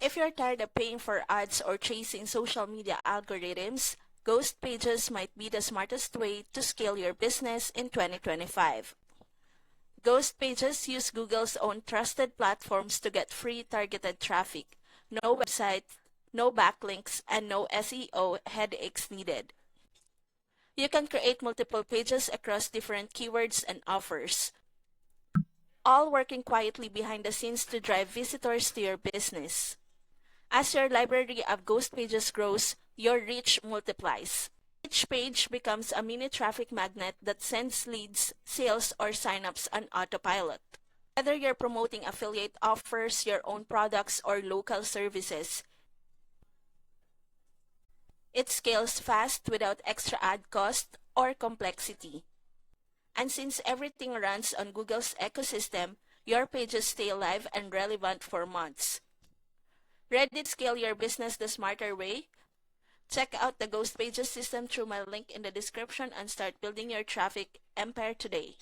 If you're tired of paying for ads or chasing social media algorithms, Ghost Pages might be the smartest way to scale your business in 2025. Ghost Pages use Google's own trusted platforms to get free targeted traffic. No website, no backlinks, and no SEO headaches needed. You can create multiple pages across different keywords and offers, all working quietly behind the scenes to drive visitors to your business. As your library of Ghost Pages grows, your reach multiplies. Each page becomes a mini traffic magnet that sends leads, sales, or signups on autopilot. Whether you're promoting affiliate offers, your own products, or local services, it scales fast without extra ad cost or complexity. And since everything runs on Google's ecosystem, your pages stay live and relevant for months. Ready to scale your business the smarter way? Check out the Ghost Pages system through my link in the description and start building your traffic empire today.